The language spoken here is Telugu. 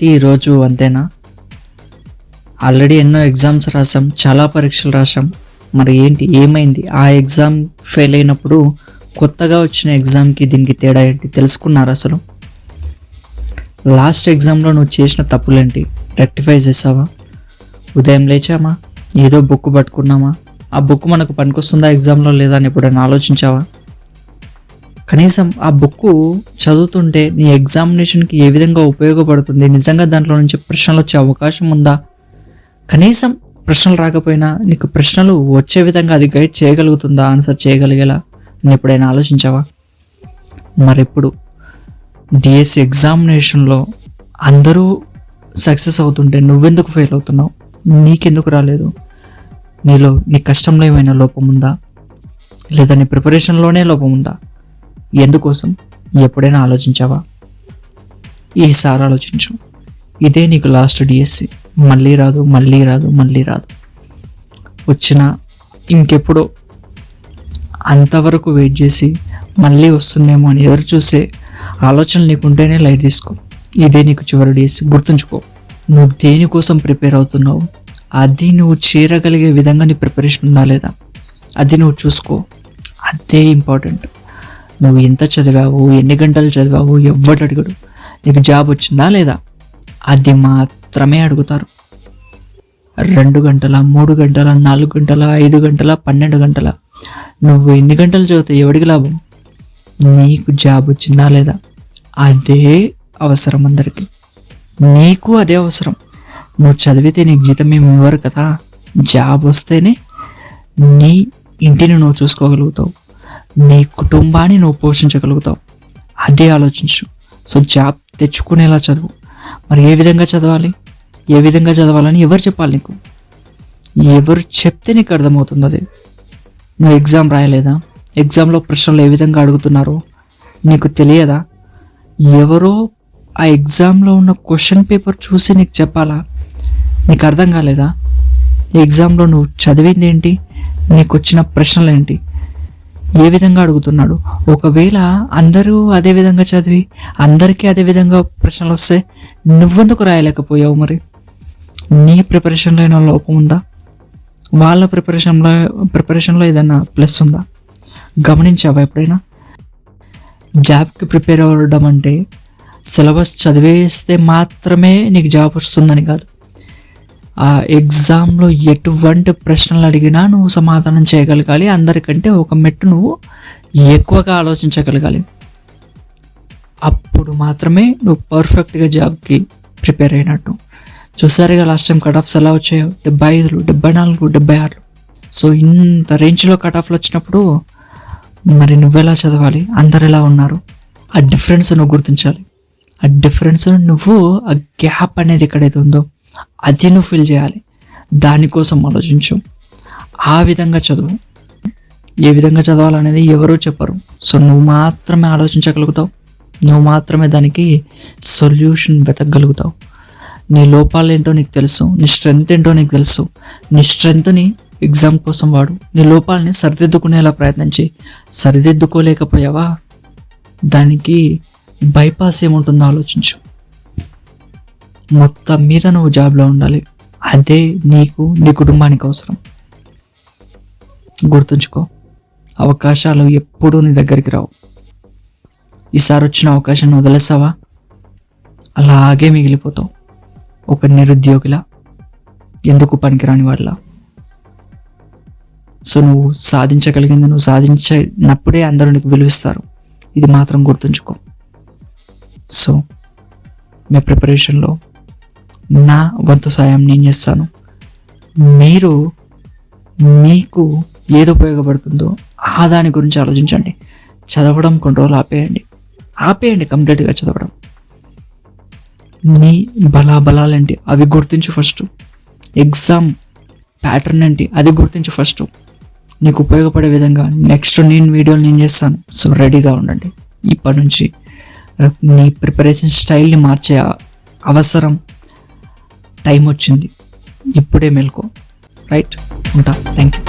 ప్రతిరోజు అంతేనా? ఆల్రెడీ ఎన్నో ఎగ్జామ్స్ రాసాం, చాలా పరీక్షలు రాసాం. మరి ఏంటి, ఏమైంది? ఆ ఎగ్జామ్ ఫెయిల్ అయినప్పుడు కొత్తగా వచ్చిన ఎగ్జామ్కి దీనికి తేడా ఏంటి తెలుసుకున్నారు అసలు? లాస్ట్ ఎగ్జామ్లో నువ్వు చేసిన తప్పులేంటి రెక్టిఫై చేసావా? ఉదయం లేచామా, ఏదో బుక్ పట్టుకున్నామా, ఆ బుక్ మనకు పనికొస్తుందా ఎగ్జామ్లో లేదా అని ఎప్పుడైనా ఆలోచించావా? కనీసం ఆ బుక్ చదువుతుంటే నీ ఎగ్జామినేషన్కి ఏ విధంగా ఉపయోగపడుతుంది, నిజంగా దాంట్లో నుంచి ప్రశ్నలు వచ్చే అవకాశం ఉందా? కనీసం ప్రశ్నలు రాకపోయినా నీకు ప్రశ్నలు వచ్చే విధంగా అది గైడ్ చేయగలుగుతుందా, ఆన్సర్ చేయగలిగేలా నేను ఎప్పుడైనా ఆలోచించావా? మరెప్పుడు డిఎస్సి ఎగ్జామినేషన్లో అందరూ సక్సెస్ అవుతుంటే నువ్వెందుకు ఫెయిల్ అవుతున్నావు? నీకెందుకు రాలేదు? నీ కష్టంలో ఏమైనా లోపం ఉందా, లేదా నీ ప్రిపరేషన్లోనే లోపం ఉందా? ఎందుకోసం ఎప్పుడైనా ఆలోచించావా? ఈసారి ఆలోచించు. ఇదే నీకు లాస్ట్ డిఎస్సి. మళ్ళీ రాదు, మళ్ళీ రాదు, మళ్ళీ రాదు. వచ్చినా ఇంకెప్పుడు అంతవరకు వెయిట్ చేసి మళ్ళీ వస్తుందేమో అని ఎదురు చూసే ఆలోచనలు నీకుంటేనే లైట్ తీసుకో. ఇదే నీకు చివరి డిఎస్సి. గుర్తుంచుకో, నువ్వు దేనికోసం ప్రిపేర్ అవుతున్నావు, అది నువ్వు చేరగలిగే విధంగా నీ ప్రిపరేషన్ ఉందా లేదా, అది నువ్వు చూసుకో. అదే ఇంపార్టెంట్. నువ్వు ఎంత చదివావు, ఎన్ని గంటలు చదివావు ఎవ్వడు అడగడు. నీకు జాబ్ వచ్చిందా లేదా, అది మాత్రమే అడుగుతారు. 2 గంటల, 3 గంటల, 4 గంటల, 5 గంటల, 12 గంటల, నువ్వు ఎన్ని గంటలు చదివితే ఎవడికి లాభం? నీకు జాబ్ వచ్చిందా లేదా, అదే అవసరం అందరికీ. నీకు అదే అవసరం. నువ్వు చదివితే నీకు జీతం ఏమి ఇవ్వరు కదా. జాబ్ వస్తేనే నీ ఇంటిని నువ్వు చూసుకోగలుగుతావు, నీ కుటుంబాన్ని నువ్వు పోషించగలుగుతావు. అదే ఆలోచించు. సో జాబ్ తెచ్చుకునేలా చదువు. మరి ఏ విధంగా చదవాలి, ఏ విధంగా చదవాలని ఎవరు చెప్పాలి నీకు? ఎవరు చెప్తే నీకు అర్థమవుతుంది అది? నువ్వు ఎగ్జామ్ రాయలేదా? ఎగ్జామ్లో ప్రశ్నలు ఏ విధంగా అడుగుతున్నారో నీకు తెలియదా? ఎవరో ఆ ఎగ్జామ్లో ఉన్న క్వశ్చన్ పేపర్ చూసి నీకు చెప్పాలా? నీకు అర్థం కాలేదా? ఎగ్జామ్లో నువ్వు చదివింది ఏంటి, నీకు వచ్చిన ప్రశ్నలు ఏంటి, ఏ విధంగా అడుగుతున్నాడు? ఒకవేళ అందరూ అదే విధంగా చదివి అందరికీ అదే విధంగా ప్రశ్నలు వస్తే నువ్వెందుకు రాయలేకపోయావు? మరి నీ ప్రిపరేషన్లో ఏమైనా లోపం ఉందా, వాళ్ళ ప్రిపరేషన్లో ఏదైనా ప్లస్ ఉందా? గమనించావా ఎప్పుడైనా? జాబ్కి ప్రిపేర్ అవ్వడం అంటే సిలబస్ చదివేస్తే మాత్రమే నీకు జాబ్ వస్తుందని కాదు. ఆ ఎగ్జామ్లో ఎటువంటి ప్రశ్నలు అడిగినా నువ్వు సమాధానం చేయగలగాలి. అందరికంటే ఒక మెట్టు నువ్వు ఎక్కువగా ఆలోచించగలగాలి. అప్పుడు మాత్రమే నువ్వు పర్ఫెక్ట్గా జాబ్కి ప్రిపేర్ అయినట్టు. చూసారుగా లాస్ట్ టైం కట్ ఆఫ్స్ ఎలా వచ్చాయో, 75, 74, 76. సో ఇంత రేంజ్లో కట్ ఆఫ్లు వచ్చినప్పుడు మరి నువ్వెలా చదవాలి? అందరు ఎలా ఉన్నారు? ఆ డిఫరెన్స్ నువ్వు గుర్తించాలి. ఆ డిఫరెన్స్ నువ్వు, ఆ గ్యాప్ అనేది ఎక్కడైతే ఉందో అది నువ్వు ఫిల్ చేయాలి. దానికోసం ఆలోచించు. ఆ విధంగా చదువు. ఏ విధంగా చదవాలనేది ఎవరూ చెప్పరు. సో నువ్వు మాత్రమే ఆలోచించగలుగుతావు, నువ్వు మాత్రమే దానికి సొల్యూషన్ వెతకగలుగుతావు. నీ లోపాలు ఏంటో నీకు తెలుసు, నీ స్ట్రెంగ్త్ ఏంటో నీకు తెలుసు. నీ స్ట్రెంగ్త్ని ఎగ్జామ్ కోసం వాడు. నీ లోపాలని సరిదిద్దుకునేలా ప్రయత్నించి, సరిదిద్దుకోలేకపోయావా, దానికి బైపాస్ ఏముంటుందో ఆలోచించు. మొత్తం మీద నువ్వు జాబ్లో ఉండాలి. అదే నీకు, నీ కుటుంబానికి అవసరం. గుర్తుంచుకో, అవకాశాలు ఎప్పుడూ నీ దగ్గరికి రావు. ఈసారి వచ్చిన అవకాశాన్ని వదిలేస్తావా, అలాగే మిగిలిపోతావు ఒక నిరుద్యోగిలా, ఎందుకు పనికిరాని వాళ్ళ. సో నువ్వు సాధించగలిగింది నువ్వు సాధించినప్పుడే అందరూ నీకు విలువిస్తారు. ఇది మాత్రం గుర్తుంచుకో. సో మీ ప్రిపరేషన్లో నా వంతు సాయం నేను చేస్తాను. మీరు మీకు ఏది ఉపయోగపడుతుందో ఆ దాని గురించి ఆలోచించండి. చదవడం కొన్ని రోజులు ఆపేయండి కంప్లీట్గా చదవడం. నీ బలాబలాలేంటి అవి గుర్తించు ఫస్ట్. ఎగ్జామ్ ప్యాటర్న్ ఏంటి అది గుర్తించు ఫస్ట్. నీకు ఉపయోగపడే విధంగా నెక్స్ట్ వీడియోలు నేను చేస్తాను. సో రెడీగా ఉండండి. ఇప్పటి నుంచి నీ ప్రిపరేషన్ స్టైల్ని మార్చే అవసరం, టైం వచ్చింది. ఇప్పుడే మేల్కో. రైట్, ఉంటా. Thank you.